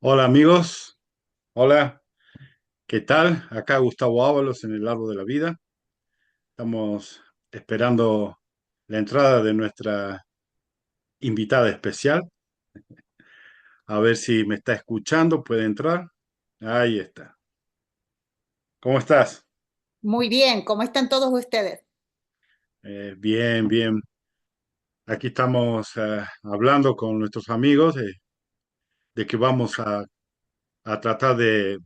Hola amigos, hola, ¿qué tal? Acá Gustavo Ábalos en el Árbol de la Vida. Estamos esperando la entrada de nuestra invitada especial. A ver si me está escuchando, puede entrar. Ahí está. ¿Cómo estás? Muy bien, ¿cómo están todos ustedes? Bien, bien. Aquí estamos hablando con nuestros amigos de que vamos a tratar de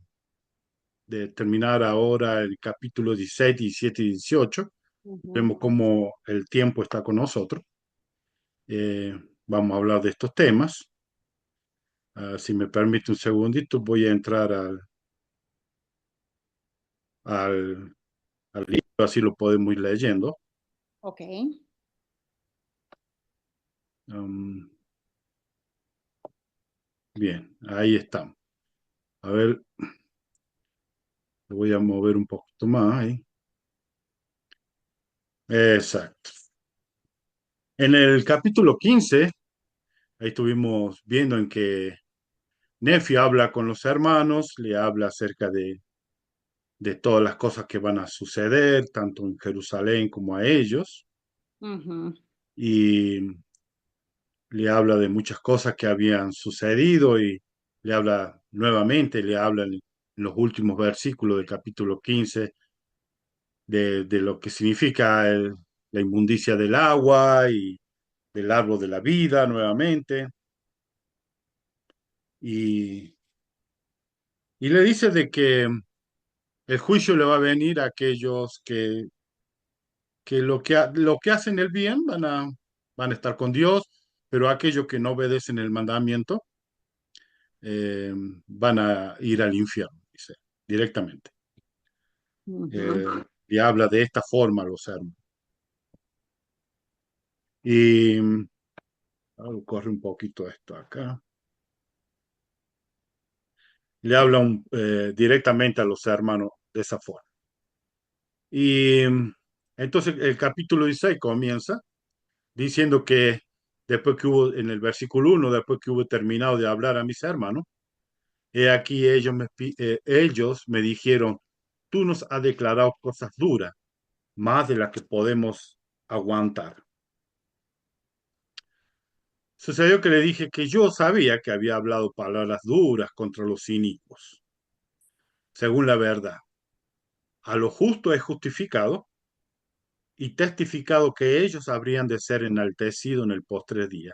terminar ahora el capítulo 16, 17 y 18. Ujú. Vemos cómo el tiempo está con nosotros. Eh, Vamos a hablar de estos temas. Si me permite un segundito, voy a entrar al, al libro, así lo podemos ir leyendo. Ok, Um, Bien, ahí estamos. A ver, lo voy a mover un poquito más ahí. Exacto. En el capítulo 15, ahí estuvimos viendo en que Nefi habla con los hermanos, le habla acerca de todas las cosas que van a suceder, tanto en Jerusalén como a ellos. ujú, Y le habla de muchas cosas que habían sucedido y le habla nuevamente, le habla en los últimos versículos del capítulo 15 de lo que significa la inmundicia del agua y del árbol de la vida nuevamente. Y, y le dice de que el juicio le va a venir a aquellos que lo que hacen el bien van a estar con Dios, pero aquellos que no obedecen el mandamiento eh, van a ir al infierno, dice, directamente. ujú. Eh, y habla de esta forma a los hermanos. Y corre un poquito esto acá. Le habla directamente a los hermanos de esa forma. Y entonces el capítulo 16 comienza diciendo que después que hubo, en el versículo 1, después que hubo terminado de hablar a mis hermanos, he aquí ellos me dijeron, tú nos has declarado cosas duras, más de las que podemos aguantar. Sucedió que le dije que yo sabía que había hablado palabras duras contra los inicuos, según la verdad. A lo justo he justificado y testificado que ellos habrían de ser enaltecidos en el postre día.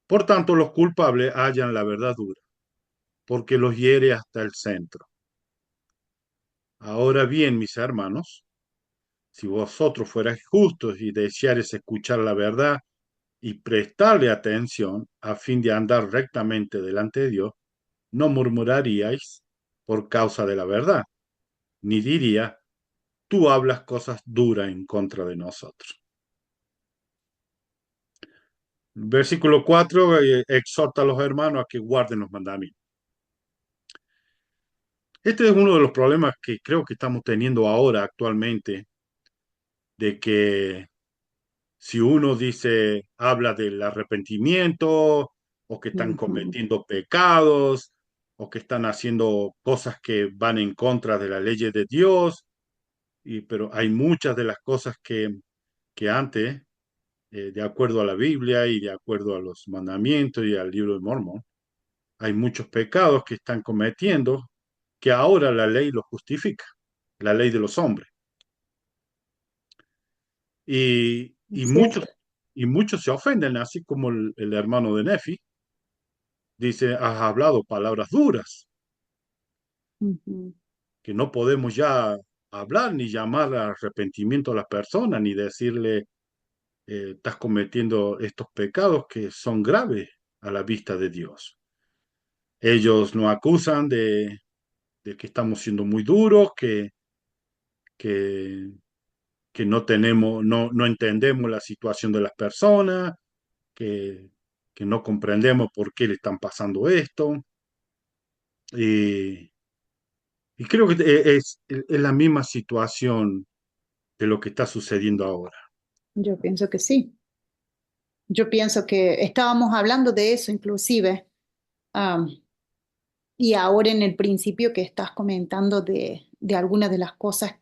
Por tanto, los culpables hallan la verdad dura, porque los hiere hasta el centro. Ahora bien, mis hermanos, si vosotros fuerais justos y deseares escuchar la verdad y prestarle atención a fin de andar rectamente delante de Dios, no murmuraríais por causa de la verdad, ni diría, tú hablas cosas duras en contra de nosotros. Versículo 4 exhorta a los hermanos a que guarden los mandamientos. Este es uno de los problemas que creo que estamos teniendo ahora actualmente, de que si uno dice, habla del arrepentimiento, o que están Ujú. cometiendo pecados, o que están haciendo cosas que van en contra de las leyes de Dios, pero hay muchas de las cosas que antes, de acuerdo a la Biblia y de acuerdo a los mandamientos y al libro de Mormón, hay muchos pecados que están cometiendo que ahora la ley los justifica, la ley de los hombres. Y Sí. muchos se ofenden, así como el hermano de Nefi dice, has hablado palabras duras, Ujú. que no podemos ya hablar ni llamar al arrepentimiento a las personas, ni decirle, estás cometiendo estos pecados que son graves a la vista de Dios. Ellos nos acusan de que estamos siendo muy duros, que, que no tenemos, no entendemos la situación de las personas, que, que no comprendemos por qué le están pasando esto. Y, y creo que es la misma situación de lo que está sucediendo ahora. Yo pienso que sí. Yo pienso que estábamos hablando de eso inclusive. Y ahora en el principio que estás comentando de algunas de las cosas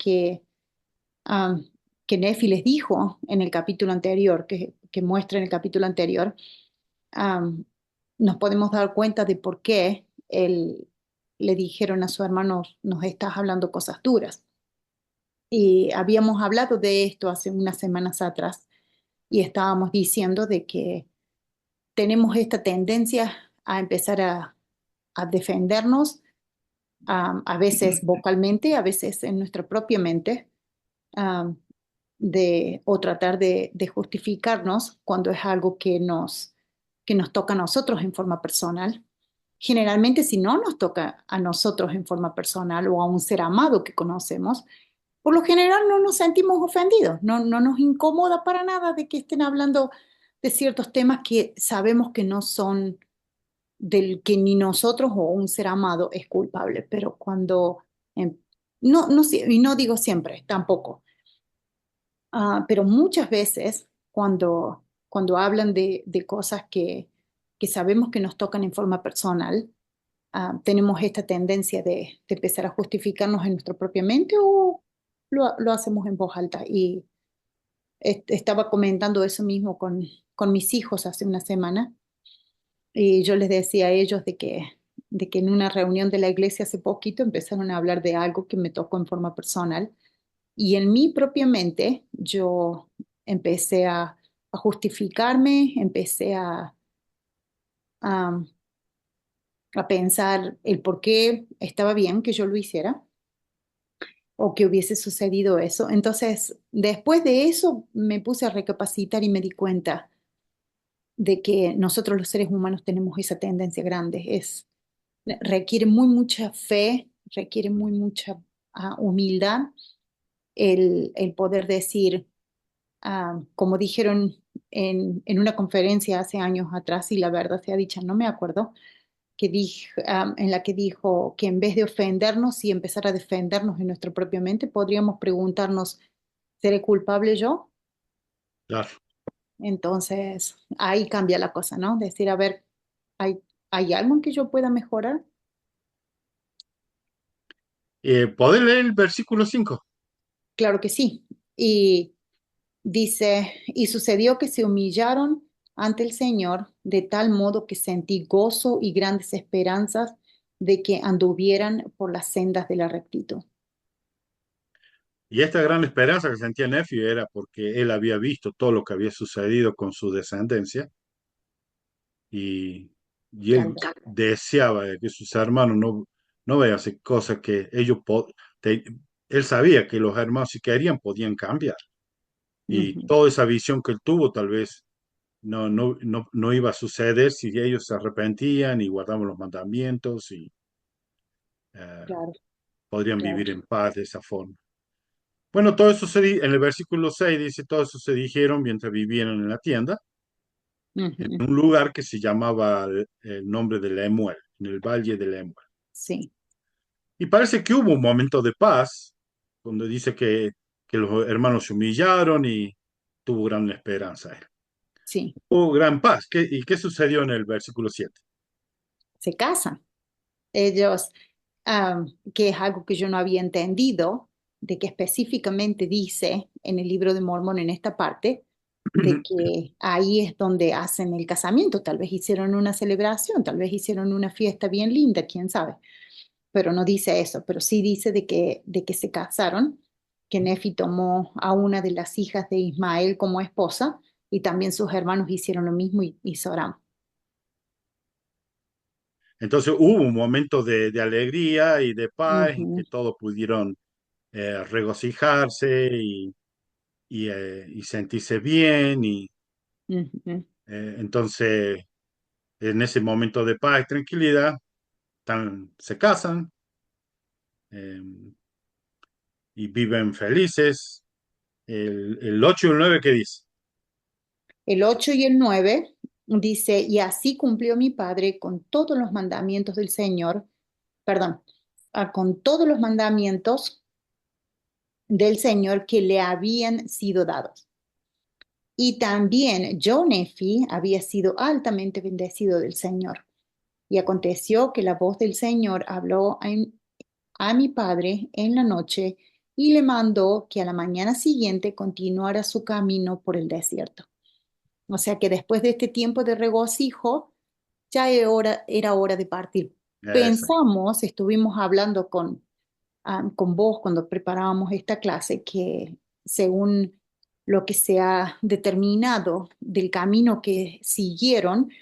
um, que Nefi les dijo en el capítulo anterior, que muestra en el capítulo anterior, um, nos podemos dar cuenta de por qué él le dijeron a su hermano, nos estás hablando cosas duras. Y habíamos hablado de esto hace unas semanas atrás y estábamos diciendo de que tenemos esta tendencia a empezar a defendernos, a veces vocalmente, a veces en nuestra propia mente, um, o tratar de justificarnos cuando es algo que nos toca a nosotros en forma personal. Generalmente, si no nos toca a nosotros en forma personal o a un ser amado que conocemos, por lo general no nos sentimos ofendidos, no nos incomoda para nada de que estén hablando de ciertos temas que sabemos que no son del que ni nosotros o un ser amado es culpable, pero cuando, em, y no digo siempre, tampoco. Pero muchas veces cuando hablan de cosas que sabemos que nos tocan en forma personal, tenemos esta tendencia de empezar a justificarnos en nuestra propia mente o lo hacemos en voz alta. Y estaba comentando eso mismo con mis hijos hace una semana y yo les decía a ellos de que en una reunión de la iglesia hace poquito empezaron a hablar de algo que me tocó en forma personal y en mi propia mente yo empecé a justificarme, empecé a, a pensar el por qué estaba bien que yo lo hiciera o que hubiese sucedido eso. Entonces, después de eso me puse a recapacitar y me di cuenta de que nosotros los seres humanos tenemos esa tendencia grande. Requiere muy mucha fe, requiere muy mucha humildad el poder decir, como dijeron en una conferencia hace años atrás, y la verdad sea dicha, no me acuerdo, en la que dijo que en vez de ofendernos y empezar a defendernos en nuestra propia mente, podríamos preguntarnos, ¿seré culpable yo? Claro. Entonces, ahí cambia la cosa, ¿no? Decir, a ver, ¿hay, hay algo en que yo pueda mejorar? ¿Podés leer el versículo 5? Claro que sí. Y dice, y sucedió que se humillaron ante el Señor de tal modo que sentí gozo y grandes esperanzas de que anduvieran por las sendas de la rectitud. Y esta gran esperanza que sentía Nefi era porque él había visto todo lo que había sucedido con su descendencia y, y Tal él vez. deseaba de que sus hermanos no vean hacer cosas que te- él sabía que los hermanos si querían podían cambiar. Y Ujú. toda esa visión que él tuvo tal vez no iba a suceder si ellos se arrepentían y guardaban los mandamientos y eh, Claro, podrían claro. vivir en paz de esa forma. Bueno, todo eso en el versículo 6 dice, todo eso se dijeron mientras vivían en la tienda, en Ujú. un lugar que se llamaba el nombre de Lemuel, en el valle de Lemuel. Sí, Y parece que hubo un momento de paz, donde dice que los hermanos se humillaron y tuvo gran esperanza. sí. Hubo gran paz. ¿Y qué sucedió en el versículo 7? Se casan. Ellos, que es algo que yo no había entendido, de que específicamente dice en el libro de Mormón en esta parte, de que ahí es donde hacen el casamiento. Tal vez hicieron una celebración, tal vez hicieron una fiesta bien linda, quién sabe. Pero no dice eso, pero sí dice de que se casaron, que Nefi tomó a una de las hijas de Ismael como esposa y también sus hermanos hicieron lo mismo y Zoram. Entonces hubo un momento de alegría y de paz en Ujú, que todos pudieron regocijarse y sentirse bien. ujú. Entonces, en ese momento de paz y tranquilidad, se casan eh, y viven felices. El 8 y el 9, ¿qué dice? El 8 y el 9 dice, y así cumplió mi padre con todos los mandamientos del Señor, perdón, con todos los mandamientos del Señor que le habían sido dados. Y también yo, Nefi, había sido altamente bendecido del Señor. Y aconteció que la voz del Señor habló a mi padre en la noche y le mandó que a la mañana siguiente continuara su camino por el desierto. O sea que después de este tiempo de regocijo, ya era hora de partir. Esa. Pensamos, estuvimos hablando con vos cuando preparábamos esta clase, que según lo que se ha determinado del camino que siguieron,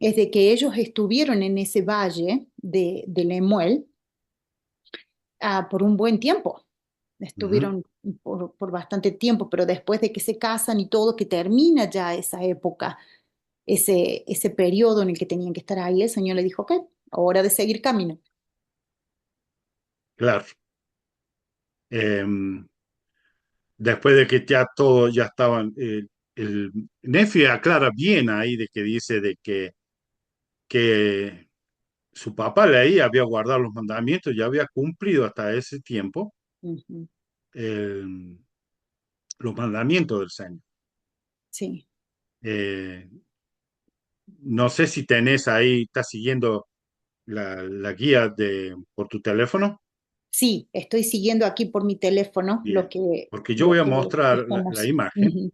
es de que ellos estuvieron en ese valle de Lemuel por un buen tiempo. Ujú. Estuvieron por bastante tiempo, pero después de que se casan y todo, que termina ya esa época, ese periodo en el que tenían que estar ahí, el Señor le dijo, ok, hora de seguir camino. Claro. Em, Después de que ya todo ya estaban, el Nefi aclara bien ahí de que dice de que su papá leí había guardado los mandamientos, ya había cumplido hasta ese tiempo Ujú. el- los mandamientos del Señor. Sí. Eh, no sé si tenés ahí, estás siguiendo la guía por tu teléfono. Sí, estoy siguiendo aquí por mi teléfono Bien, porque yo voy lo a que mostrar la estamos. imagen, Ujú.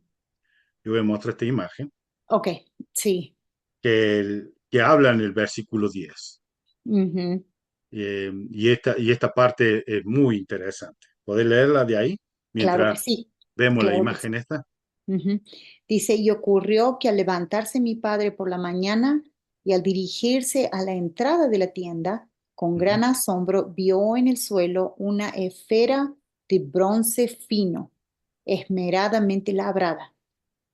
yo voy a mostrar esta imagen Ok, sí. que habla en el versículo 10. Ujú. Y esta parte es muy interesante. ¿Podés leerla de ahí Claro que mientras sí, vemos la claro que sí. imagen esta? Ujú. Dice, y ocurrió que al levantarse mi padre por la mañana y al dirigirse a la entrada de la tienda, con Ujú. gran asombro vio en el suelo una esfera de bronce fino, esmeradamente labrada,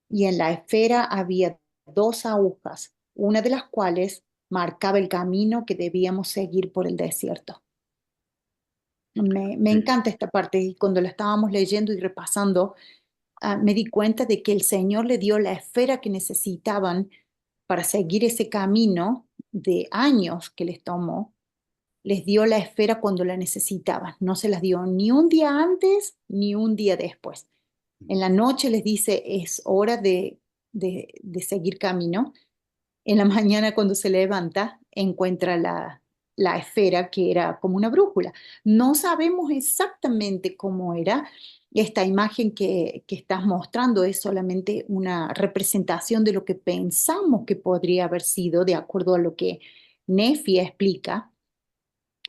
y en la esfera había dos agujas, una de las cuales marcaba el camino que debíamos seguir por el desierto. Me Sí. encanta esta parte y cuando la estábamos leyendo y repasando, me di cuenta de que el Señor le dio la esfera que necesitaban para seguir ese camino de años que les tomó. Les dio la esfera cuando la necesitaban. No se las dio ni un día antes ni un día después. En la noche les dice, es hora de seguir camino. En la mañana cuando se levanta, encuentra la esfera que era como una brújula. No sabemos exactamente cómo era. Esta imagen que estás mostrando es solamente una representación de lo que pensamos que podría haber sido, de acuerdo a lo que Nefi explica,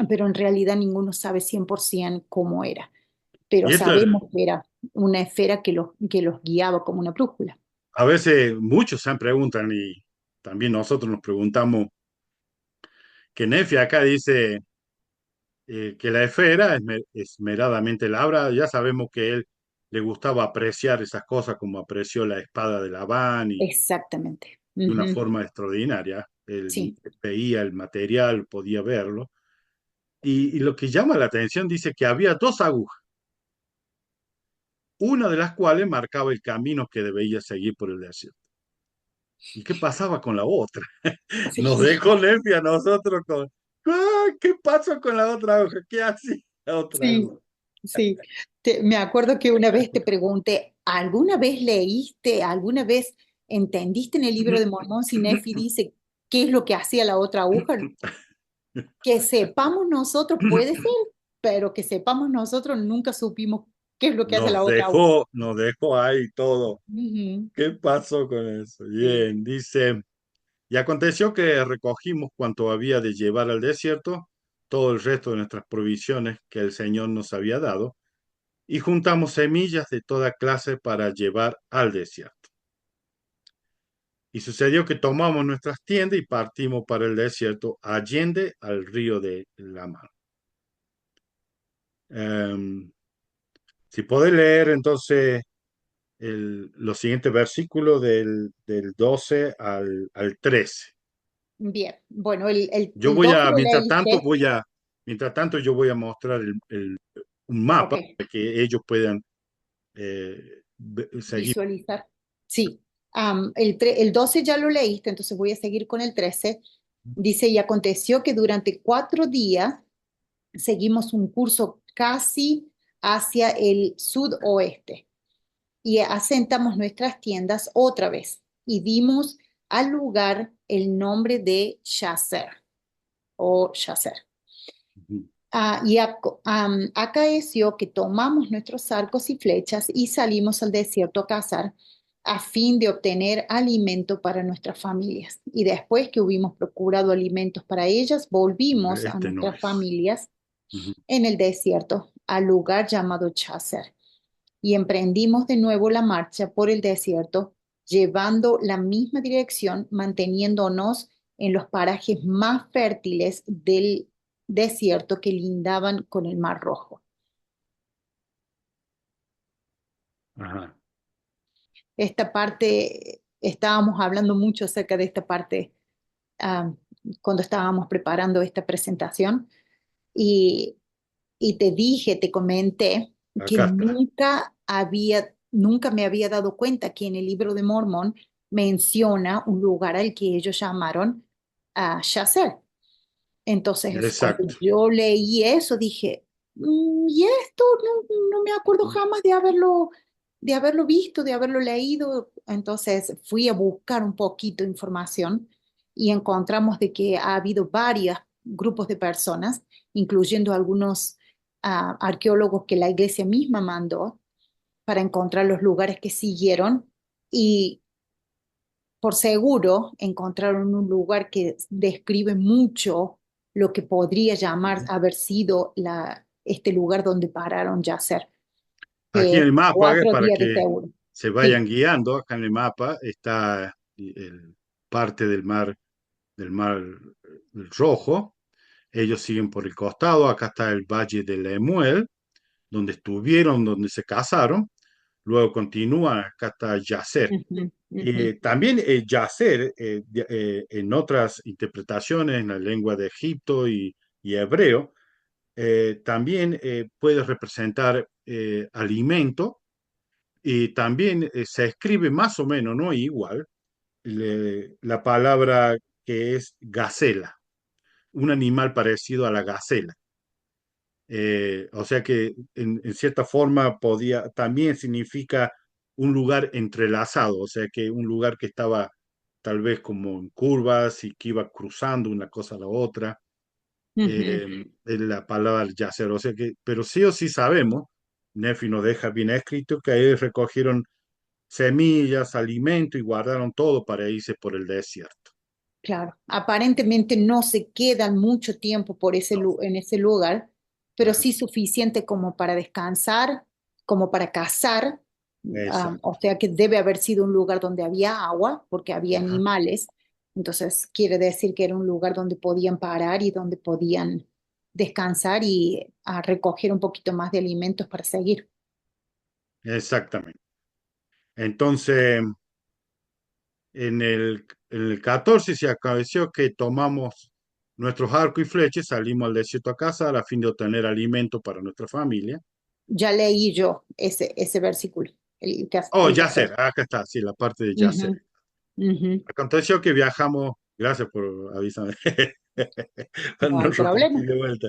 pero en realidad ninguno sabe 100% cómo era. Pero Y esto, sabemos que era una esfera que los guiaba como una brújula. a veces muchos se preguntan y también nosotros nos preguntamos que Nefi acá dice que la esfera esmeradamente labrada. Ya sabemos que él le gustaba apreciar esas cosas como apreció la espada de Labán y Exactamente. de una Ujú. forma extraordinaria. Él Sí. veía el material, podía verlo. Y lo que llama la atención dice que había dos agujas, una de las cuales marcaba el camino que debía seguir por el desierto. ¿Y qué pasaba con la otra? Nos Sí, dejó Nefi a nosotros con, "Ah, ¿qué pasó con la otra aguja? ¿Qué hacía la otra sí, aguja?" sí. Me acuerdo que una vez te pregunté, ¿alguna vez leíste, alguna vez entendiste en el libro de Mormón si Nefi dice qué es lo que hacía la otra aguja? Que sepamos nosotros puede ser, pero que sepamos nosotros nunca supimos qué es lo que hace la otra aguja. Nos dejó ahí todo. Ujú. ¿Qué pasó con eso? Sí. Bien, dice, y aconteció que recogimos cuanto había de llevar al desierto, todo el resto de nuestras provisiones que el Señor nos había dado, y juntamos semillas de toda clase para llevar al desierto. Y sucedió que tomamos nuestras tiendas y partimos para el desierto, allende al río de la mar. Si podés leer entonces los siguientes versículos del 12 al 13. Bien, bueno, el, Yo el voy 12 a, lo leíste. mientras tanto yo voy a mostrar un Ok, mapa para que ellos puedan seguir. visualizar. Sí, el 12 ya lo leíste, entonces voy a seguir con el 13. Dice, y aconteció que durante 4 días seguimos un curso casi hacia el sudoeste y asentamos nuestras tiendas otra vez y dimos al lugar el nombre de Yazer. o Yacer. Ujú. Acaeció que tomamos nuestros arcos y flechas y salimos al desierto a cazar a fin de obtener alimento para nuestras familias. Y después que hubimos procurado alimentos para ellas, volvimos a Este no nuestras es. familias Ujú. en el desierto, al lugar llamado Chazer. Y emprendimos de nuevo la marcha por el desierto, llevando la misma dirección, manteniéndonos en los parajes más fértiles del desierto que lindaban con el Mar Rojo. Ajá. Esta parte, estábamos hablando mucho acerca de esta parte ah, cuando estábamos preparando esta presentación y, y te dije, te comenté que Acá está. nunca me había dado cuenta que en el libro de Mormón menciona un lugar al que ellos llamaron Shazer. Entonces, cuando Exacto. yo leí eso, dije, y esto no me acuerdo jamás de haberlo visto, de haberlo leído. Entonces fui a buscar un poquito de información y encontramos de que ha habido varios grupos de personas, incluyendo algunos arqueólogos que la iglesia misma mandó para encontrar los lugares que siguieron. Y por seguro encontraron un lugar que describe mucho lo que podría llamar Ujú. haber sido este lugar donde pararon Yasser, Aquí que en es el mapa, 4 días de que seguro. se Sí. vayan guiando, acá en el mapa está parte del mar Rojo. Ellos siguen por el costado. Acá está el Valle de Lemuel, donde estuvieron, donde se casaron. Luego continúa, acá está Yacer. Ujú, ujú, También Yacer, en otras interpretaciones en la lengua de Egipto y hebreo, también puede representar alimento y también se escribe más o menos, no igual, la palabra que es gacela, un animal parecido a la gacela. O sea que en cierta forma podía, también significa un lugar entrelazado, o sea que un lugar que estaba tal vez como en curvas y que iba cruzando una cosa a la otra. ujú. Es la palabra yacer, o sea que, pero sí o sí sabemos, Nefi nos deja bien escrito que ahí recogieron semillas, alimento y guardaron todo para irse por el desierto. Claro, aparentemente no se quedan mucho tiempo No. en ese lugar, pero Ajá, sí suficiente como para descansar, como para cazar. O exacto. sea que debe haber sido un lugar donde había agua, porque había Ajá, animales. Entonces quiere decir que era un lugar donde podían parar y donde podían descansar y recoger un poquito más de alimentos para seguir. exactamente. Entonces, en el 14 se acaeció que tomamos nuestros arcos y flechas, salimos al desierto a cazar a fin de obtener alimento para nuestra familia. Ya leí yo ese versículo, Oh, el Yacer, Yacer. acá está, sí, la parte de Yacer. Ujú, ujú. Aconteció que viajamos, gracias por avisarme, para No no hay repetir problema. de vuelta.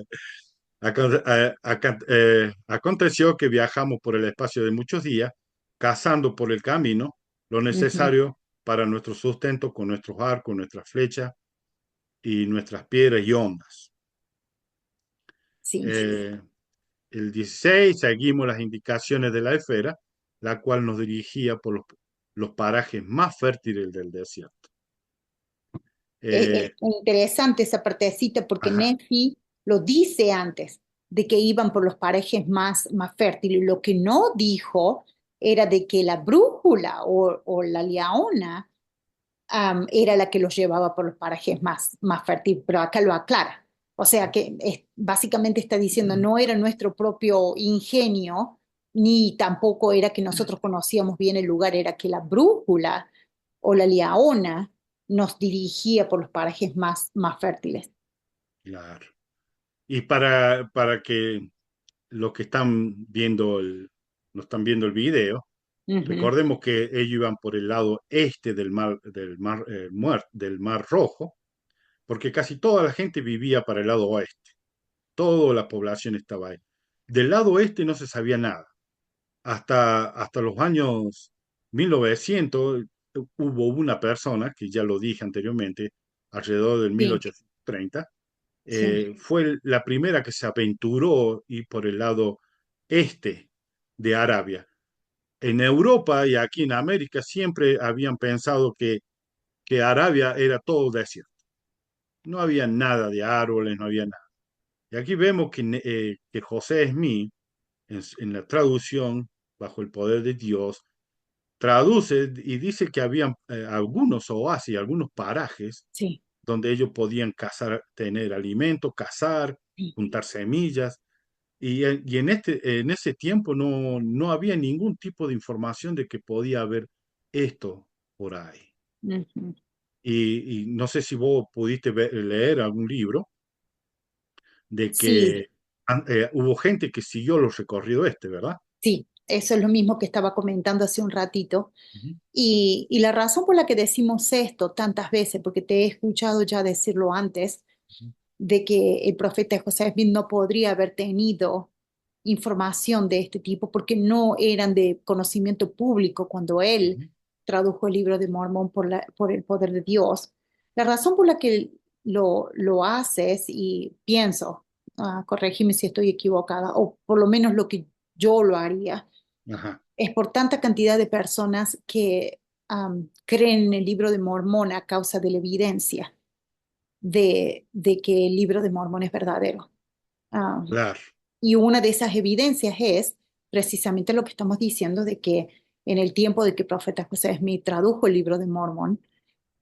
Aconteció que viajamos por el espacio de muchos días, cazando por el camino lo Ujú. necesario para nuestro sustento con nuestros arcos, nuestras flechas y nuestras piedras y ondas. Sí. Eh, el 16 seguimos las indicaciones de la esfera, la cual nos dirigía por los parajes más fértiles del desierto. Es Eh, interesante esa partecita porque ajá, Nefi lo dice antes de que iban por los parajes más fértiles. Lo que no dijo era de que la brújula o la leona era la que los llevaba por los parajes más fértiles, pero acá lo aclara. O sea que básicamente está diciendo no era nuestro propio ingenio, ni tampoco era que nosotros conocíamos bien el lugar, era que la brújula o la leona nos dirigía por los parajes más fértiles. claro. Y para que los que no están viendo el video, Ujú. recordemos que ellos iban por el lado este del mar Rojo, porque casi toda la gente vivía para el lado oeste, toda la población estaba ahí. Del lado oeste no se sabía nada. Hasta los años 1900 hubo una persona, que ya lo dije anteriormente, alrededor del Sí, 1830, sí, fue la primera que se aventuró y por el lado este de Arabia. En Europa y aquí en América siempre habían pensado que Arabia era todo desierto. No había nada de árboles, no había nada. Y aquí vemos que José Smith, en la traducción, bajo el poder de Dios, traduce y dice que habían algunos oasis, algunos parajes sí, donde ellos podían cazar, tener alimento, cazar, sí. juntar semillas. Y en ese tiempo no había ningún tipo de información de que podía haber esto por ahí. Ujú. Y no sé si vos pudiste leer algún libro de Sí, que hubo gente que siguió los recorridos este, ¿verdad? sí, eso es lo mismo que estaba comentando hace un ratito. Ujú, Y la razón por la que decimos esto tantas veces, porque te he escuchado ya decirlo antes, ujú, de que el profeta José Smith no podría haber tenido información de este tipo porque no eran de conocimiento público cuando él ujú. tradujo el libro de Mormón por el poder de Dios. La razón por la que lo haces, y pienso, corregime si estoy equivocada, o por lo menos lo que yo lo haría, Ajá, es por tanta cantidad de personas que creen en el libro de Mormón a causa de la evidencia de que el libro de Mormón es verdadero. Am, claro, y una de esas evidencias es precisamente lo que estamos diciendo de que en el tiempo de que el profeta José Smith tradujo el libro de Mormón,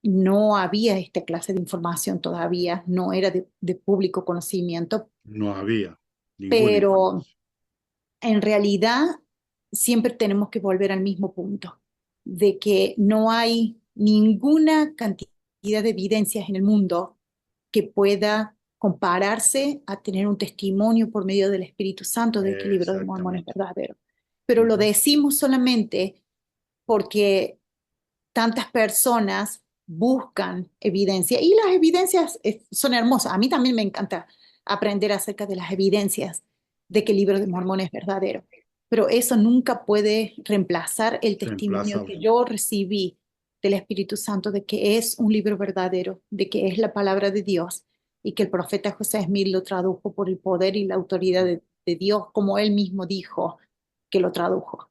no había esta clase de información todavía, no era de público conocimiento, no había ninguna pero información. en realidad siempre tenemos que volver al mismo punto, de que no hay ninguna cantidad de evidencias en el mundo que pueda compararse a tener un testimonio por medio del Espíritu Santo de que el libro de Mormón es Exactamente. verdadero. Pero lo Ujú. decimos solamente porque tantas personas buscan evidencia y las evidencias son hermosas. A mí también me encanta aprender acerca de las evidencias de que el libro de Mormón es verdadero, pero eso nunca puede reemplazar el testimonio que Reemplazable. yo recibí del Espíritu Santo de que es un libro verdadero, de que es la palabra de Dios y que el profeta José Smith lo tradujo por el poder y la autoridad de Dios, como él mismo dijo que lo tradujo.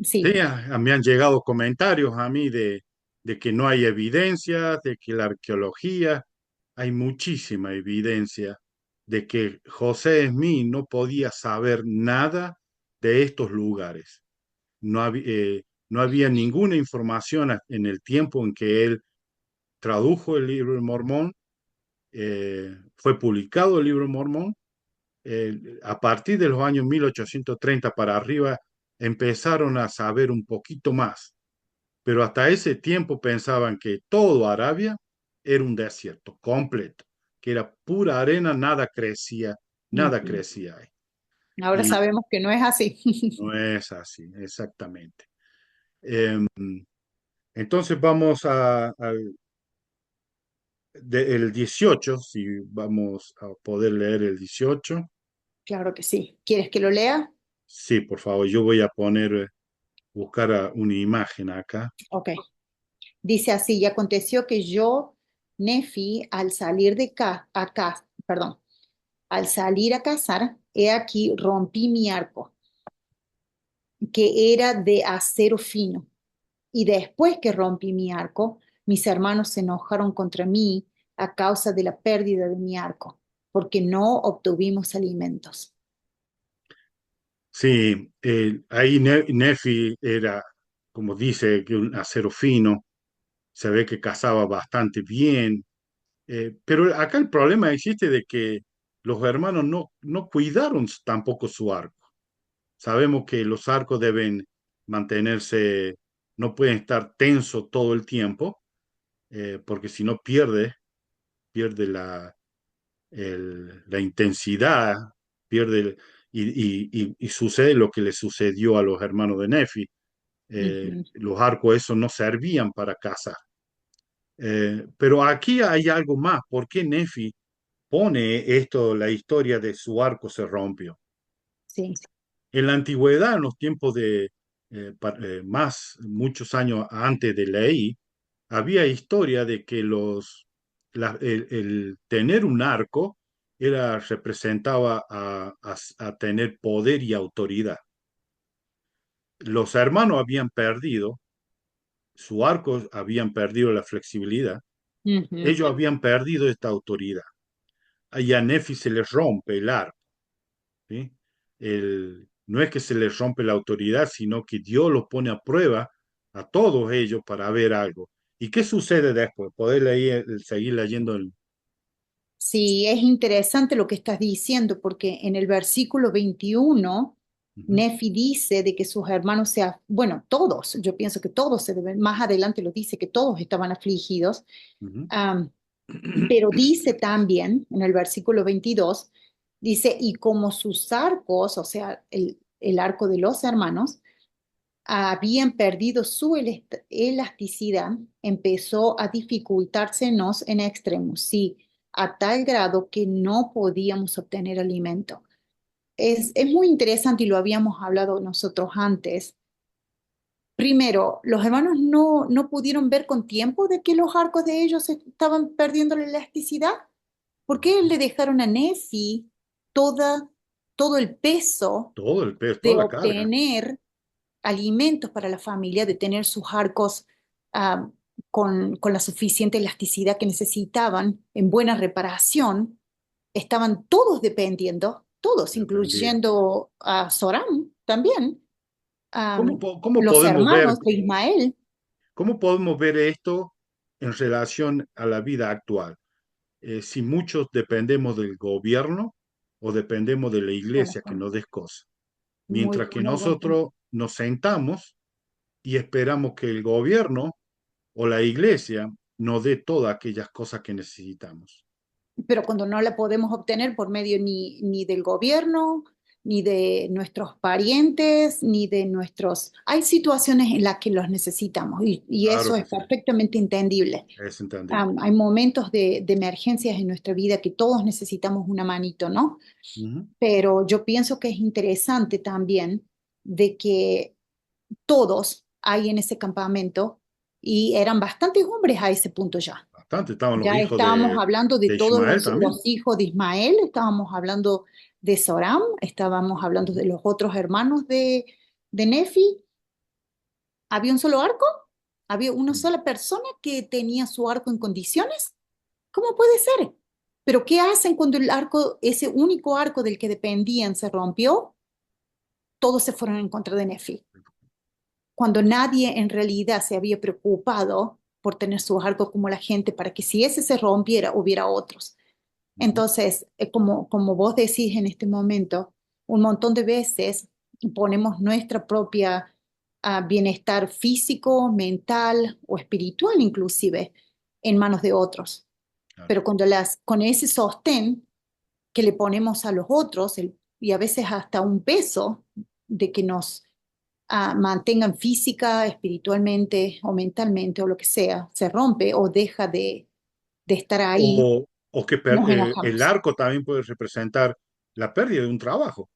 Sí, Sí. me han llegado comentarios a mí de que no hay evidencia, de que la arqueología, hay muchísima evidencia de que José Smith no podía saber nada de estos lugares. No había ninguna información en el tiempo en que él tradujo el libro de Mormón, fue publicado el libro de Mormón. A partir de los años 1830 para arriba empezaron a saber un poquito más, pero hasta ese tiempo pensaban que todo Arabia era un desierto completo, que era pura arena, nada Ujú. crecía ahí. Ahora Y sabemos que no es así. no es así, exactamente. Eh, entonces vamos el 18, si vamos a poder leer el 18. Claro que sí. ¿Quieres que lo lea? Sí, por favor, yo voy a buscar una imagen acá. Ok. Dice así, y aconteció que yo, Nefi, al salir de acá, perdón, al salir a cazar, he aquí rompí mi arco, que era de acero fino. Y después que rompí mi arco, mis hermanos se enojaron contra mí a causa de la pérdida de mi arco, porque no obtuvimos alimentos. Sí, ahí Nefi era, como dice, que un acero fino, se ve que cazaba bastante bien, pero acá el problema existe de que los hermanos no cuidaron tampoco su arco. Sabemos que los arcos deben mantenerse, no pueden estar tensos todo el tiempo, porque si no pierde la intensidad, pierde y sucede lo que le sucedió a los hermanos de Nefi. Ujú. Los arcos esos no servían para cazar. Pero aquí hay algo más. ¿Por qué Nefi pone esto, la historia de su arco se rompió? Sí, En la antigüedad, en los tiempos de muchos años antes de Ley, había historia de que el tener un arco representaba a tener poder y autoridad. Los hermanos habían perdido, su arco habían perdido la flexibilidad, Ujú. ellos habían perdido esta autoridad. Y a Nefi se les rompe el arco, ¿sí? No es que se les rompe la autoridad, sino que Dios los pone a prueba a todos ellos para ver algo. ¿Y qué sucede después? Poder seguir leyendo el... Sí, es interesante lo que estás diciendo, porque en el versículo 21, Ujú, Nefi dice de que sus hermanos bueno, todos, yo pienso que todos se deben, más adelante lo dice, que todos estaban afligidos, ujú. am, pero dice también en el versículo 22, dice, y como sus arcos, o sea, el arco de los hermanos, habían perdido su elasticidad, empezó a dificultársenos en extremos, sí, a tal grado que no podíamos obtener alimento. Es muy interesante y lo habíamos hablado nosotros antes. Primero, los hermanos no pudieron ver con tiempo de que los arcos de ellos estaban perdiendo la elasticidad. ¿Por qué le dejaron a Nefi toda, todo el peso Todo el peso, toda de la carga. obtener alimentos para la familia, de tener sus arcos ah, con la suficiente elasticidad que necesitaban, en buena reparación? Estaban todos dependiendo, todos, Dependía. incluyendo a Soram también, ¿Cómo, am, cómo los podemos ver, hermanos de Ismael. cómo podemos ver esto en relación a la vida actual? Si muchos dependemos del gobierno o dependemos de la Buena iglesia que forma, nos dé cosas, mientras que muy buen punto. nosotros nos sentamos y esperamos que el gobierno o la iglesia nos dé todas aquellas cosas que necesitamos. Pero cuando no la podemos obtener por medio ni del gobierno, ni de nuestros parientes, ni de nuestros... Hay situaciones en las que los necesitamos y Claro eso que es sí, perfectamente entendible. es entendible. Hay momentos de emergencias en nuestra vida que todos necesitamos una manito, ¿no? Ujú. Pero yo pienso que es interesante también de que todos hay en ese campamento y eran bastantes hombres a ese punto ya. Bastante, estaban los Ya hijos estábamos hablando de de todos Ismael también. los hijos de Ismael, estábamos hablando de Soram, estábamos hablando Ujú. de los otros hermanos de Nefi. ¿Había un solo arco? ¿Había una sola persona que tenía su arco en condiciones? ¿Cómo puede ser? Pero ¿qué hacen cuando el arco, ese único arco del que dependían, se rompió? Todos se fueron en contra de Nefi, cuando nadie en realidad se había preocupado por tener su arco como la gente para que si ese se rompiera, hubiera otros. Ujú. Entonces, como vos decís en este momento, un montón de veces ponemos nuestra propia bienestar físico, mental o espiritual inclusive en manos de otros. Claro. Pero con ese sostén que le ponemos a los otros y a veces hasta un peso de que nos mantengan física, espiritualmente o mentalmente o lo que sea, se rompe o deja de estar ahí, O que nos el enojamos. arco también puede representar la pérdida de un trabajo.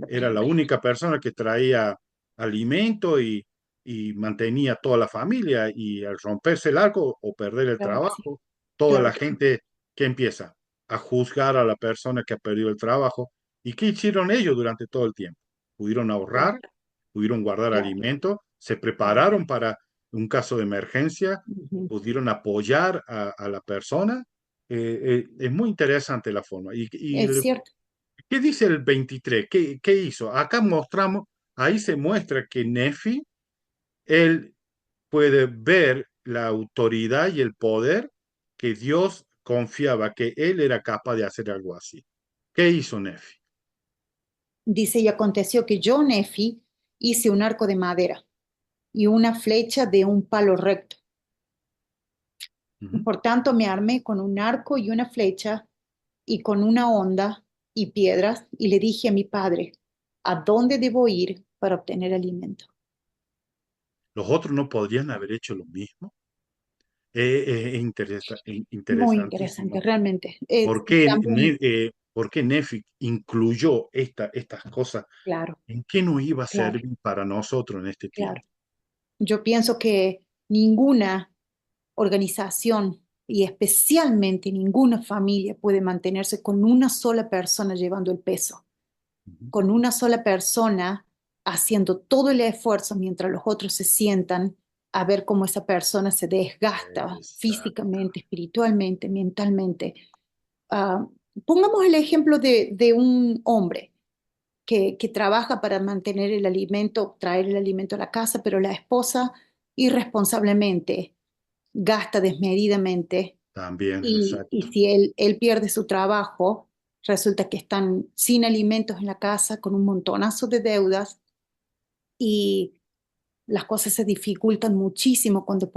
Era la única persona que traía alimento y mantenía toda la familia y al romperse el arco o perder el Claro que sí, trabajo, toda la claro que sí. gente que empieza a juzgar a la persona que ha perdido el trabajo. ¿Y qué hicieron ellos durante todo el tiempo? Pudieron ahorrar, Claro, pudieron guardar claro, alimento, se claro. prepararon para un caso de emergencia, Ujú. pudieron apoyar a la persona. Es muy interesante la forma. Es cierto. ¿Qué dice el 23? ¿Qué hizo? Acá mostramos, ahí se muestra que Nefi, él puede ver la autoridad y el poder que Dios confiaba que él era capaz de hacer algo así. ¿Qué hizo Nefi? Dice, y aconteció que yo, Nefi, hice un arco de madera y una flecha de un palo recto. Ujú. Por tanto, me armé con un arco y una flecha y con una honda y piedras y le dije a mi padre, ¿a dónde debo ir para obtener alimento? ¿Los otros no podrían haber hecho lo mismo? Muy interesante, Interesantísimo. realmente. También, ¿Por qué Nefi incluyó estas cosas? claro, ¿En qué nos iba a claro, servir para nosotros en este tiempo? claro. Yo pienso que ninguna organización y especialmente ninguna familia puede mantenerse con una sola persona llevando el peso, Ujú. con una sola persona haciendo todo el esfuerzo mientras los otros se sientan a ver cómo esa persona se desgasta Exacto. físicamente, espiritualmente, mentalmente. Ah, pongamos el ejemplo de un hombre que trabaja para mantener el alimento, traer el alimento a la casa, pero la esposa irresponsablemente gasta desmedidamente También, y exacto. si él pierde su trabajo, resulta que están sin alimentos en la casa, con un montonazo de deudas y las cosas se dificultan muchísimo cuando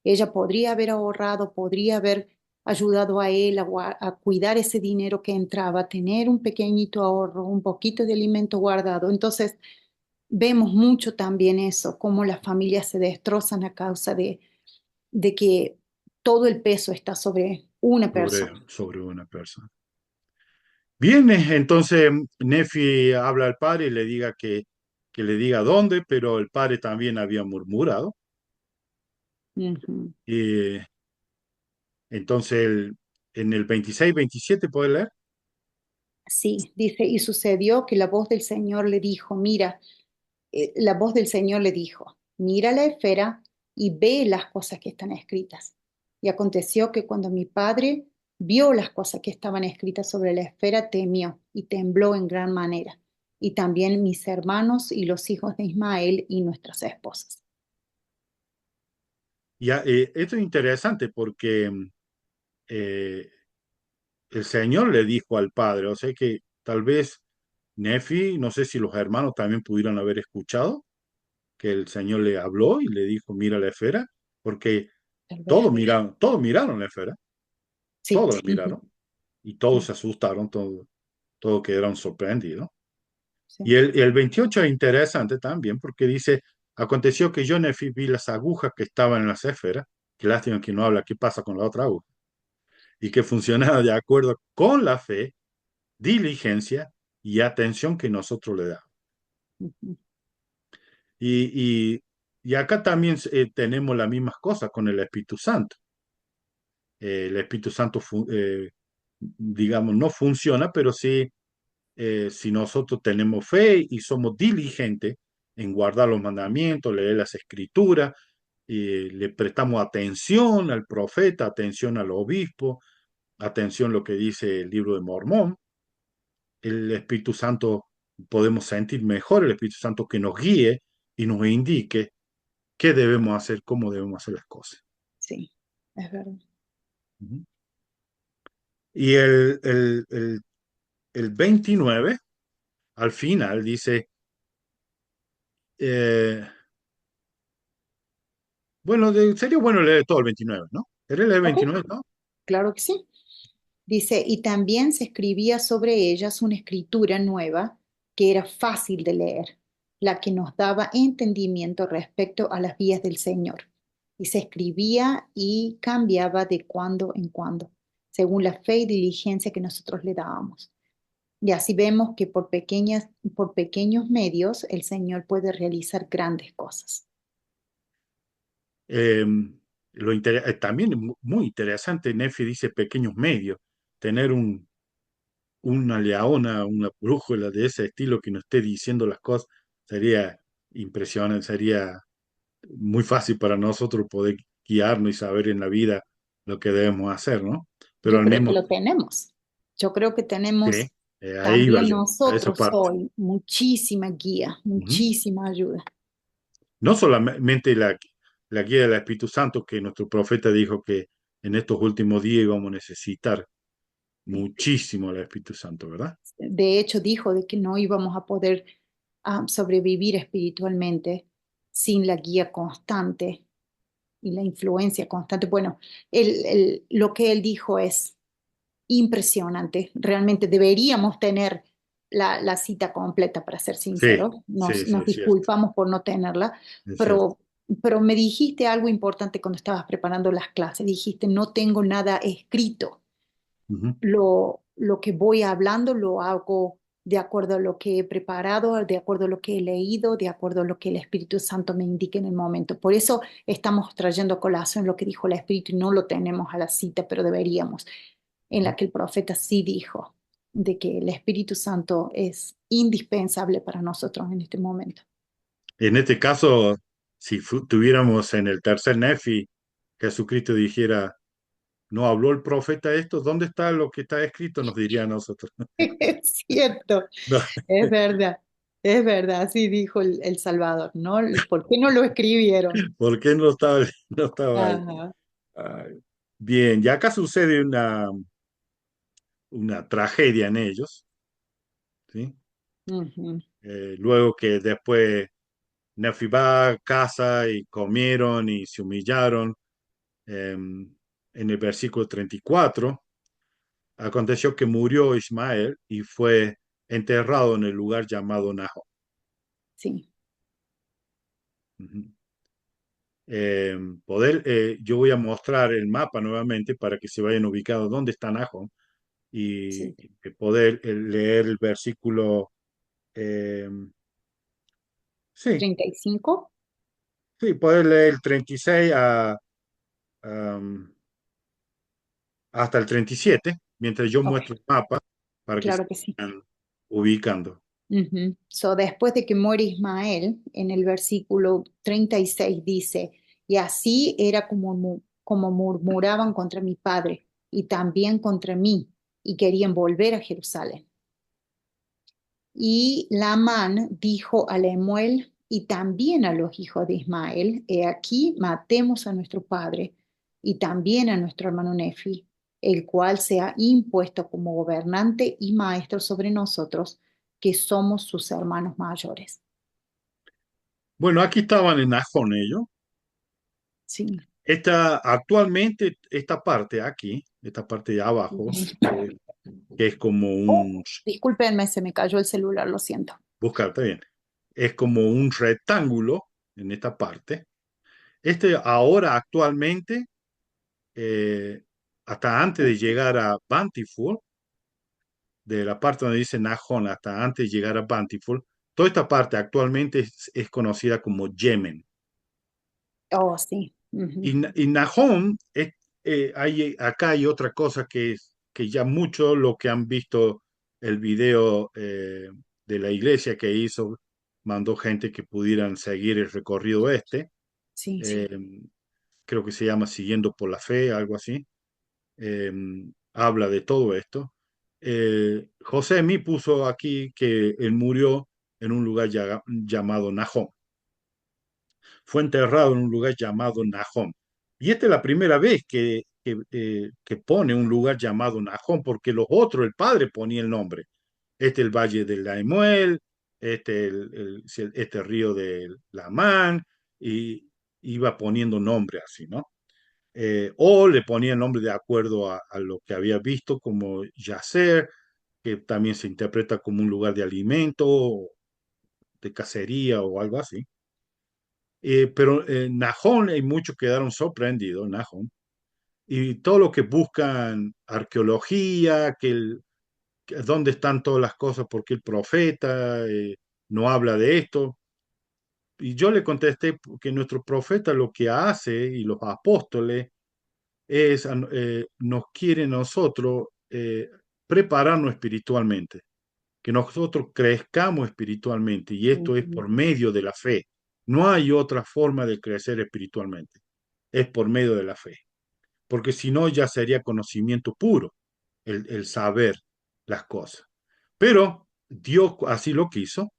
ella podría haber ahorrado, podría haber ayudado a él a cuidar ese dinero que entraba, tener un pequeñito ahorro, un poquito de alimento guardado. Entonces, vemos mucho también eso, cómo las familias se destrozan a causa de que todo el peso está sobre una persona. Sobre una persona. Bien, entonces Nefi habla al padre y le diga que le diga dónde, pero el padre también había murmurado. Ujú. Y entonces en el 26-27, ¿puedes leer? Sí, dice, y sucedió que la voz del Señor le dijo, mira, la voz del Señor le dijo, mira la esfera y ve las cosas que están escritas. Y aconteció que cuando mi padre vio las cosas que estaban escritas sobre la esfera, temió y tembló en gran manera. Y también mis hermanos y los hijos de Ismael y nuestras esposas. Ya, esto es interesante porque eh, el Señor le dijo al padre, o sea que tal vez Nefi, no sé si los hermanos también pudieron haber escuchado que el Señor le habló y le dijo, mira la esfera, porque Tal vez. todos miraron la esfera, Sí, todos la miraron y todos sí, se asustaron, todos quedaron sorprendidos. Y sí. el 28 es interesante también porque dice, aconteció que yo, Nefi, vi las agujas que estaban en las esferas, qué lástima que no habla qué pasa con la otra aguja, y que funcionaba de acuerdo con la fe, diligencia y atención que nosotros le damos. Ujú. Y, y, y acá también tenemos las mismas cosas con el Espíritu Santo. El Espíritu Santo, digamos, no funciona, pero sí, si nosotros tenemos fe y somos diligentes en guardar los mandamientos, leer las escrituras, le prestamos atención al profeta, atención al obispo, atención a lo que dice el libro de Mormón, el Espíritu Santo podemos sentir mejor, el Espíritu Santo que nos guíe y nos indique qué debemos hacer, cómo debemos hacer las cosas. Sí, es verdad. Ujú. Y el 29, al final, dice, eh, bueno, sería bueno leer todo el 29, ¿no? ¿Querés leer el Ok, 29, no? claro que sí. Dice, y también se escribía sobre ellas una escritura nueva que era fácil de leer, la que nos daba entendimiento respecto a las vías del Señor. Y se escribía y cambiaba de cuando en cuando, según la fe y diligencia que nosotros le dábamos. Y así vemos que por pequeños medios el Señor puede realizar grandes cosas. Eh, también es muy interesante, Nefi dice pequeños medios, tener una leona, una brújula de ese estilo que nos esté diciendo las cosas, sería impresionante, sería muy fácil para nosotros poder guiarnos y saber en la vida lo que debemos hacer, ¿no? Pero Yo al creo que mismo lo tenemos. Yo creo que tiempo, tenemos ahí iba también yo, a esa nosotros parte. hoy muchísima guía, Ujú. muchísima ayuda. No solamente la guía del Espíritu Santo, que nuestro profeta dijo que en estos últimos días íbamos a necesitar muchísimo al Espíritu Santo, ¿verdad? De hecho, dijo de que no íbamos a poder sobrevivir espiritualmente sin la guía constante y la influencia constante. Bueno, lo que él dijo es impresionante. Realmente deberíamos tener la cita completa, para ser Sí, sinceros. sí, sí, Nos es cierto, disculpamos por no tenerla, es cierto. pero, pero me dijiste algo importante cuando estabas preparando las clases. Dijiste, no tengo nada escrito. Ujú. Lo que voy hablando lo hago, de acuerdo a lo que he preparado, de acuerdo a lo que he leído, de acuerdo a lo que el Espíritu Santo me indique en el momento. Por eso estamos trayendo a colación lo que dijo el Espíritu y no lo tenemos a la cita, pero deberíamos, en la que el profeta sí dijo de que el Espíritu Santo es indispensable para nosotros en este momento. En este caso, si tuviéramos en el tercer Nefi, Jesucristo dijera, ¿no habló el profeta esto? ¿Dónde está lo que está escrito? Nos diría a nosotros. Es cierto, No, es verdad, así dijo el Salvador, ¿no? ¿Por qué no lo escribieron? ¿por qué no estaba, no estaba ahí? Ajá. Ay, bien, ya acá sucede una tragedia en ellos, ¿sí? Ujú. Luego que después Nefi va a casa y comieron y se humillaron, en el versículo 34, aconteció que murió Ismael y fue enterrado en el lugar llamado Najo. Sí, Ujú. Yo voy a mostrar el mapa nuevamente para que se vayan ubicados dónde está Najo y sí. poder leer el versículo. eh, sí, 35. sí, poder leer el 36 am, hasta el 37 mientras yo Ok, muestro el mapa para que se claro que sí. vayan ubicando. Ujú. So, después de que muere Ismael, en el versículo 36 dice, y así era como, como murmuraban contra mi padre y también contra mí, y querían volver a Jerusalén. Y Lamán dijo a Lemuel y también a los hijos de Ismael, he aquí matemos a nuestro padre y también a nuestro hermano Nefi, el cual sea impuesto como gobernante y maestro sobre nosotros, que somos sus hermanos mayores. Bueno, aquí estaban en Najón ellos. Sí. Actualmente, esta parte aquí, esta parte de abajo, que es como Oh, un, discúlpenme, se me cayó el celular, lo siento. buscarte bien, es como un rectángulo en esta parte. Ahora actualmente, eh, hasta antes de llegar a Bountiful, de la parte donde dice Nahon hasta antes de llegar a Bountiful, toda esta parte actualmente es conocida como Yemen. Oh, sí. Ujú. Y Nahón, acá hay otra cosa que ya muchos lo que han visto el video de la iglesia que hizo, mandó gente que pudieran seguir el recorrido Sí, eh, sí, creo que se llama Siguiendo por la Fe, algo así, eh, habla de todo esto. José Mi puso aquí que él murió en un lugar llamado Nahón. Fue enterrado en un lugar llamado Nahón. Y esta es la primera vez que pone un lugar llamado Nahón, porque los otros, el padre ponía el nombre. Este es el Valle del Laimuel, este río del Lamán, y iba poniendo nombre así, ¿no? O le ponía el nombre de acuerdo a lo que había visto, como Yacer, que también se interpreta como un lugar de alimento, de cacería o algo así. Pero Nahón, hay muchos quedaron sorprendidos, Nahón, y todo lo que buscan arqueología, dónde están todas las cosas, porque el profeta no habla de esto. Y yo le contesté que nuestro profeta lo que hace y los apóstoles nos quiere nosotros prepararnos espiritualmente, que nosotros crezcamos espiritualmente, y esto es ujú, por medio de la fe. No hay otra forma de crecer espiritualmente, es por medio de la fe, porque si no ya sería conocimiento puro, el saber las cosas. Pero Dios así lo quiso,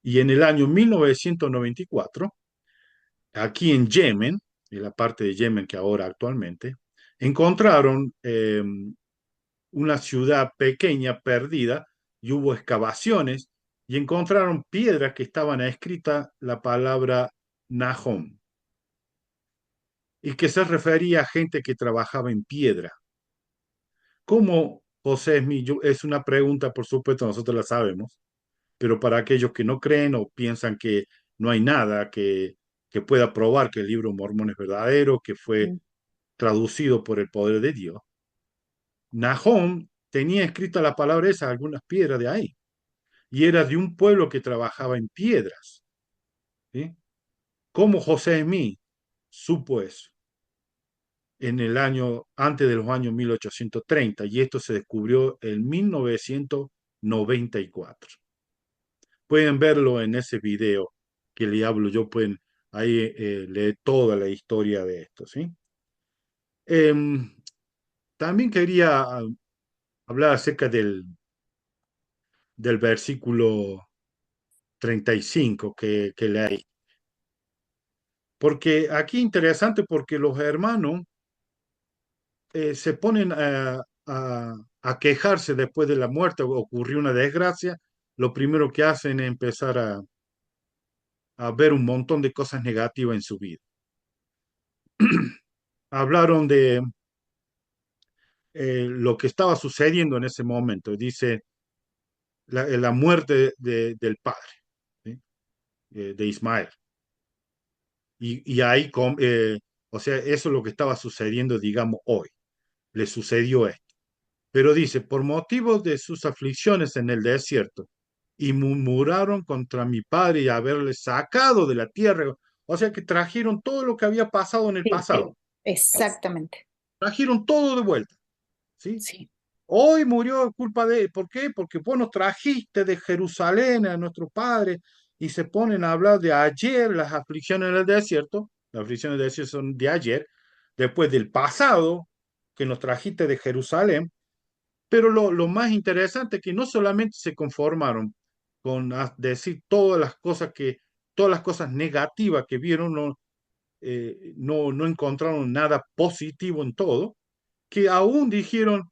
y en el año 1994, aquí en Yemen, en la parte de Yemen que ahora actualmente, encontraron una ciudad pequeña perdida y hubo excavaciones y encontraron piedras que estaban escritas la palabra Nahom y que se refería a gente que trabajaba en piedra. ¿Cómo, José Smith? Es una pregunta, por supuesto, nosotros la sabemos, pero para aquellos que no creen o piensan que no hay nada que pueda probar que el libro Mormón es verdadero, que fue sí. traducido por el poder de Dios, Nahom tenía escrita la palabra esa, algunas piedras de ahí. y era de un pueblo que trabajaba en piedras. ¿Sí? ¿Cómo José Smith supo eso? En el año, antes de los años 1830, y esto se descubrió en 1994. Pueden verlo en ese video que le hablo yo, pueden ahí leer toda la historia de esto, ¿sí? Em, También quería hablar acerca del versículo 35 que leí, porque aquí interesante porque los hermanos se ponen a quejarse después de la muerte, ocurrió una desgracia, lo primero que hacen es empezar a ver un montón de cosas negativas en su vida. Hablaron de lo que estaba sucediendo en ese momento, dice la muerte del padre, ¿sí? De Ismael. Y ahí, o sea, eso es lo que estaba sucediendo, digamos, hoy. Le sucedió esto. Pero dice, por motivo de sus aflicciones en el desierto, y murmuraron contra mi padre y haberle sacado de la tierra. O sea que trajeron todo lo que había pasado en el Sí, pasado. exactamente. Trajeron todo de vuelta, ¿sí? Sí, Hoy murió culpa de él. ¿Por qué? Porque vos nos trajiste de Jerusalén a nuestro padre y se ponen a hablar de ayer, las aflicciones del desierto. Las aflicciones del desierto son de ayer, después del pasado que nos trajiste de Jerusalén. Pero lo más interesante es que no solamente se conformaron con decir todas las cosas negativas que vieron, no encontraron nada positivo en todo, que aún dijeron,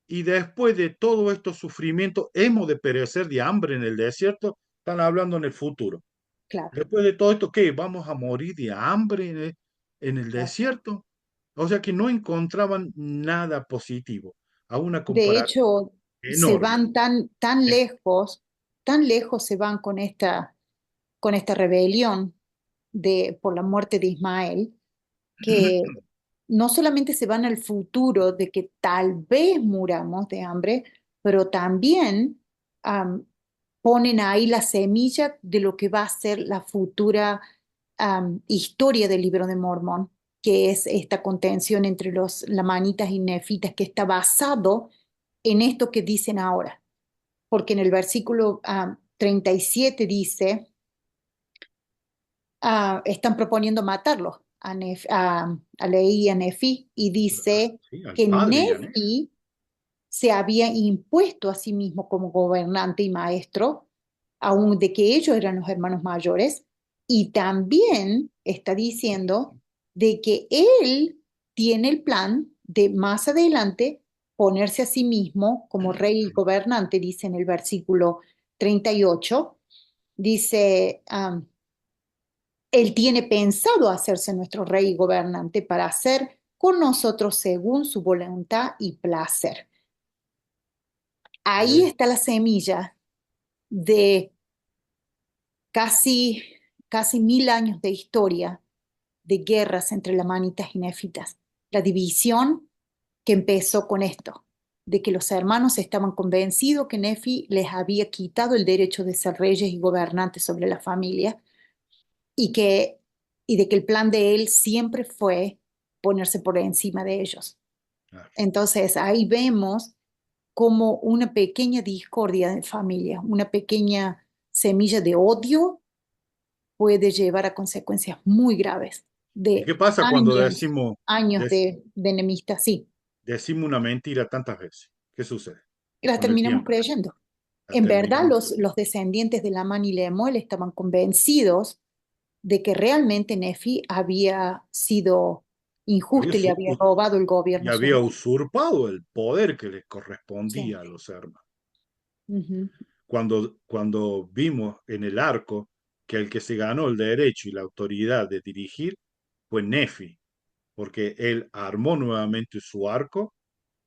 y después de todo estos sufrimientos, hemos de perecer de hambre en el desierto, están hablando en el futuro. claro, Después de todo esto, ¿qué? ¿Vamos a morir de hambre en el claro. desierto? O sea que no encontraban nada positivo, a una De comparación hecho, se enorme. van tan lejos se van con esta rebelión por la muerte de Ismael, que no solamente se van al futuro de que tal vez muramos de hambre, pero también am, ponen ahí la semilla de lo que va a ser la futura historia del libro de Mormón, que es esta contención entre los lamanitas y nefitas, que está basado en esto que dicen ahora. Porque en el versículo 37 dice están proponiendo matarlos a Leí y a Nefi, y dice Sí, al que padre ya, ¿eh? Nefi se había impuesto a sí mismo como gobernante y maestro, aun de que ellos eran los hermanos mayores, y también está diciendo de que él tiene el plan de más adelante ponerse a sí mismo como rey y gobernante, dice en el versículo 38, dice, él tiene pensado hacerse nuestro rey y gobernante para hacer con nosotros según su voluntad y placer. Ahí Eh, está la semilla de casi, casi 1000 años de historia de guerras entre lamanitas y nefitas. La división que empezó con esto, de que los hermanos estaban convencidos que Nefi les había quitado el derecho de ser reyes y gobernantes sobre la familia, y que, y de que el plan de él siempre fue ponerse por encima de ellos. claro. Entonces ahí vemos como una pequeña discordia de familia, una pequeña semilla de odio puede llevar a consecuencias muy graves ¿Y qué de pasa cuando años, años de enemistad, sí, decimos una mentira tantas veces? ¿Qué sucede y las con el terminamos tiempo? creyendo. La En verdad, terminamos. los descendientes de Lamán y Lemuel estaban convencidos de que realmente Nefi había sido Había injusto y le su- había robado el y gobierno a su había hermano. usurpado el poder que le Sí. correspondía a los hermanos. Ujú. Cuando vimos en el arco que el que se ganó el derecho y la autoridad de dirigir fue Nefi, porque él armó nuevamente su arco,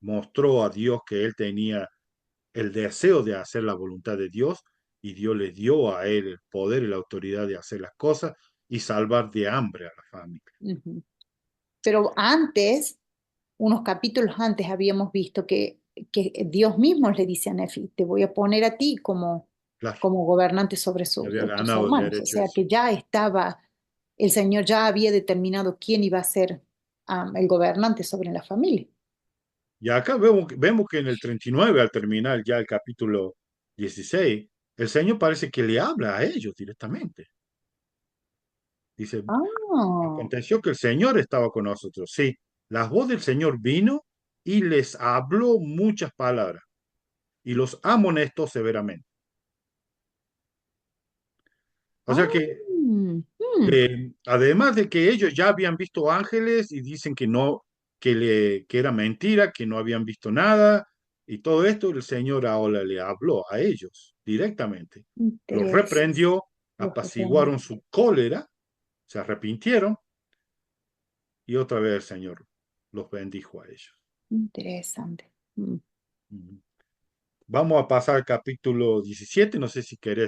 mostró a Dios que él tenía el deseo de hacer la voluntad de Dios y Dios le dio a él el poder y la autoridad de hacer las cosas y salvar de hambre a la familia. Ujú. Pero antes, unos capítulos antes, habíamos visto que Dios mismo le dice a Nefi, te voy a poner a ti como claro, como gobernante sobre y había estos ganado el hermanos. O derecho sea ese. que ya estaba, el Señor ya había determinado quién iba a ser el gobernante sobre la familia. Y acá vemos que en el 39, al terminar ya el capítulo 16, el Señor parece que le habla a ellos directamente. Dice, Ah, aconteció que el Señor estaba con nosotros. Sí, la voz del Señor vino y les habló muchas palabras y los amonestó severamente. O ah, sea que, mm, además de que ellos ya habían visto ángeles y dicen que no, que era mentira, que no habían visto nada y todo esto, el Señor ahora le habló a ellos directamente. Los interés, reprendió, los reprendió. apaciguaron su cólera, se arrepintieron y otra vez el Señor los bendijo a ellos. Interesante. Mm. Vamos a pasar al capítulo 17. No sé si querés